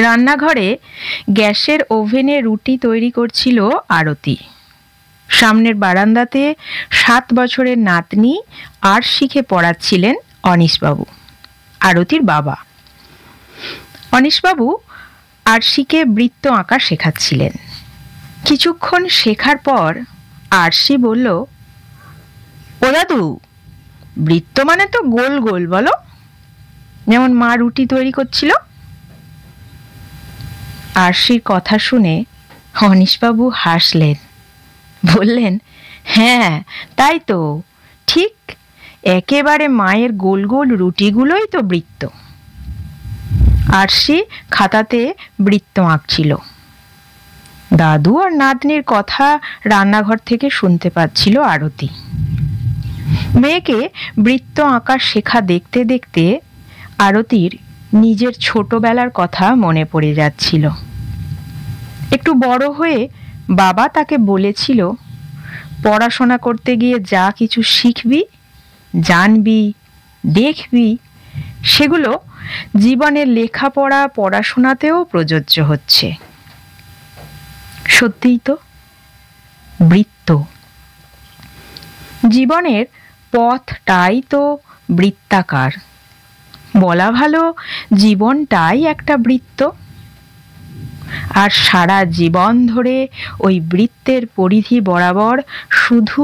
রান্নাঘরে গ্যাসের ওভেনে রুটি তৈরি করছিল আরতি। সামনের বারান্দাতে 7 বছরের নাতনি আর শিখে পড়াচ্ছিলেন অনিশবাবু, আরতির বাবা। অনিশবাবু আরশিকে বৃত্ত আঁকা শেখাচ্ছিলেন। কিছুক্ষণ শেখার পর আরশি বলল, ও দাদু, বৃত্ত মানে তো গোল গোল, বলো, যেমন মা রুটি তৈরি করছিল। আরশির কথা শুনে অনিশবাবু হাসলেন, বললেন, হ্যাঁ তাই তো, ঠিক একেবারে মায়ের গোল গোল রুটিগুলোই তো বৃত্ত। আরশি খাতাতে বৃত্ত আঁকছিল। দাদু আর নাতনির কথা রান্নাঘর থেকে শুনতে পাচ্ছিল আরতি। মেয়েকে বৃত্ত আঁকা শেখা দেখতে দেখতে আরতির নিজের ছোটবেলার কথা মনে পড়ে যাচ্ছিল। একটু বড় হয়ে বাবা তাকে বলেছিল, পড়াশোনা করতে গিয়ে যা কিছু শিখবি, জানবি, দেখবি, সেগুলো জীবনের লেখাপড়া পড়াশোনাতেও প্রযোজ্য হচ্ছে। সত্যিই তো, বৃত্ত জীবনের পথটাই তো বৃত্তাকার। বলা ভালো, জীবনটাই একটা বৃত্ত। আর সারা জীবন ধরে ওই বৃত্তের পরিধি বরাবর শুধু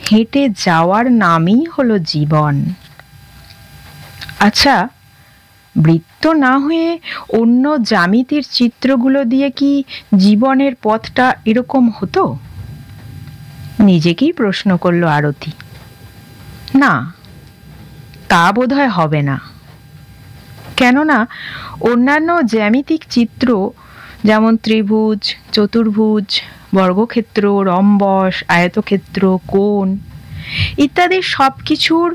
হেঁটে যাওয়ার নামই হলো জীবন। আচ্ছা, বৃত্ত না হয়ে অন্য জ্যামিতির চিত্রগুলো দিয়ে কি জীবনের পথটা এরকম হতো? নিজেকেই প্রশ্ন করল আরতি। না, তা বোধহয় হবে না। কেননা অন্যান্য জ্যামিতিক চিত্র, যেমন ত্রিভুজ, চতুর্ভুজ, বর্গক্ষেত্র, রম্বস, আয়তক্ষেত্র, কোণ ইত্যাদি সব কিছুর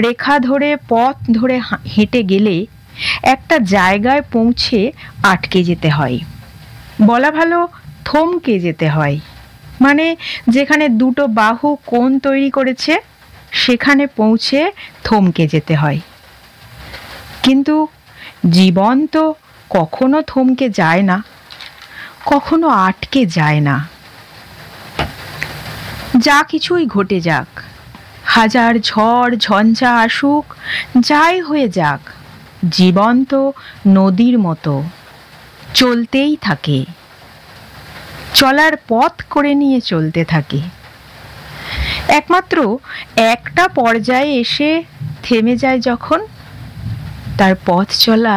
রেখা ধরে, পথ ধরে হেঁটে গেলে একটা জায়গায় পৌঁছে আটকে যেতে হয়। বলা ভালো, থমকে যেতে হয়। মানে যেখানে দুটো বাহু কোণ তৈরি করেছে সেখানে পৌঁছে থমকে যেতে হয়। কিন্তু জীবন তো কখনো থমকে যায় না, কখনো আটকে যায় না। যা কিছুই ঘটে যাক, হাজার ঝড় ঝঞ্ঝা আসুক, যাই হয়ে যাক, জীবন তো নদীর মতো চলতেই থাকে, চলার পথ করে নিয়ে চলতে থাকে। একমাত্র একটা পর্যায়ে এসে থেমে যায় যখন, তার পথ চলা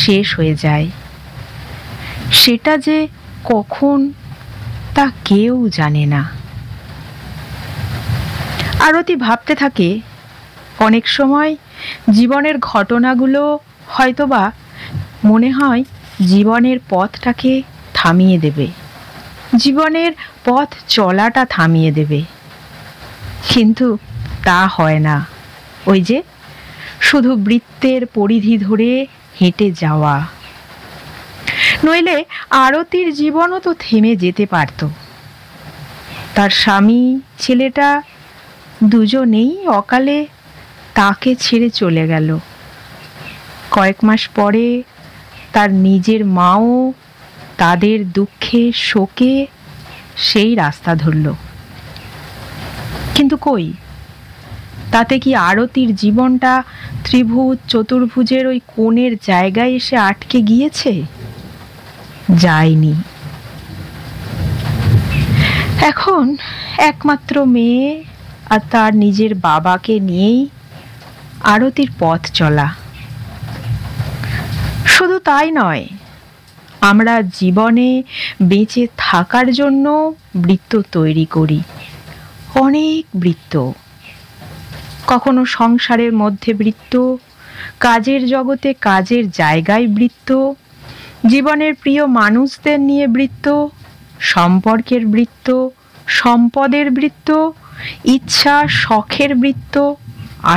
শেষ হয়ে যায়। সেটা যে কখন তা কেউ জানে না। আরতি ভাবতে থাকে, অনেক সময় জীবনের ঘটনাগুলো হয়তোবা মনে হয় জীবনের পথটাকে থামিয়ে দেবে, জীবনের পথ চলাটা থামিয়ে দেবে। কিন্তু তা হয় না। ওই যে শুধু বৃত্তের পরিধি ধরে হেঁটে যাওয়া। নইলে আরতির জীবনও তো থেমে যেতে পারত। তার স্বামী, ছেলেটা দুজনেই অকালে তাকে ছেড়ে চলে গেল। কয়েক মাস পরে তার নিজের মাও তাদের দুঃখে শোকে সেই রাস্তা ধরল। কিন্তু কই, তাতে কি আরতির জীবনটা ত্রিভুজ চতুর্ভুজের ওই কোণের জায়গায় এসে আটকে গিয়েছে? যায়নি। এখন একমাত্র মেয়ে আর তার নিজের বাবাকে নিয়েই আরতির পথ চলা। শুধু তাই নয়, আমরা জীবনে বেঁচে থাকার জন্য বৃত্ত তৈরি করি, অনেক বৃত্ত। কখনো সংসারের মধ্যে বৃত্ত, কাজের জগতে কাজের জায়গায় বৃত্ত, জীবনের প্রিয় মানুষদের নিয়ে বৃত্ত, সম্পর্কের বৃত্ত, সম্পদের বৃত্ত, ইচ্ছা শখের বৃত্ত,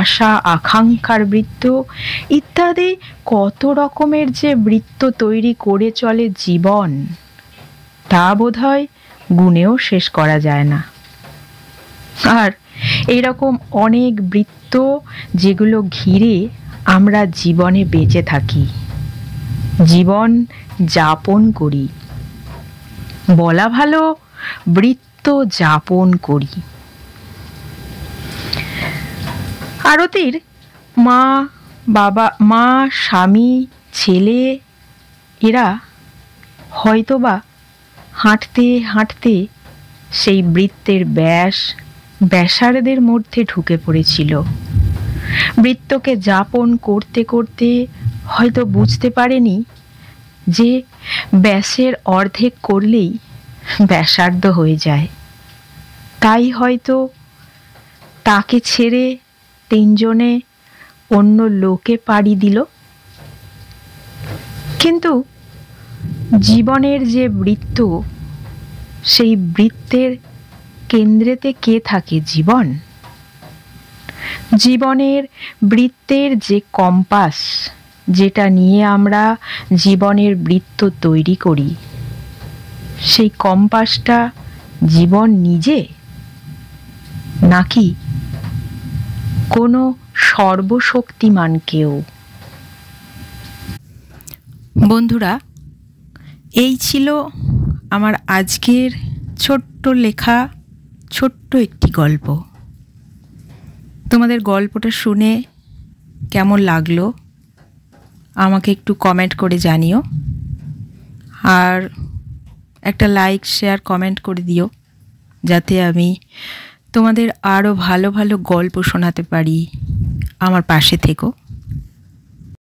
আশা আকাঙ্ক্ষার বৃত্ত ইত্যাদি কত রকমের যে বৃত্ত তৈরি করে চলে জীবন, তা বোধহয় গুণেও শেষ করা যায় না। আর এইরকম অনেক বৃত্ত যেগুলো ঘিরে আমরা জীবনে বেঁচে থাকি। জীবন যাপন করি, বলা ভালো বৃত্ত যাপন করি। আরতির মা, স্বামী, ছেলে এরা হয়তোবা হাঁটতে হাঁটতে সেই বৃত্তের ব্যাসার্ধের মধ্যে ঢুকে পড়েছিল। বৃত্তকে যাপন করতে করতে হয়তো বুঝতে পারেনি যে ব্যাসের অর্ধেক করলেই ব্যাসার্ধ হয়ে যায়। তাই হয়তো তাকে ছেড়ে তিনজনে অন্য লোকে পাড়ি দিল। কিন্তু জীবনের যে বৃত্ত, সেই বৃত্তের কেন্দ্রেতে কে থাকে? জীবন। জীবনের বৃত্তের যে কম্পাস, যেটা নিয়ে আমরা জীবনের বৃত্ত তৈরি করি, সেই কম্পাসটা জীবন নিজে, নাকি কোনো সর্বশক্তিমান কেউ? বন্ধুরা, এই ছিল আমার আজকের ছোট্ট লেখা ছোট্ট একটি গল্প। তোমাদের গল্পটা শুনে কেমন লাগলো আমাকে একটু কমেন্ট করে জানিও, আর একটা লাইক, শেয়ার, কমেন্ট করে দিও, যাতে আমি তোমাদের আরও ভালো ভালো গল্প শোনাতে পারি। আমার পাশে থেকো।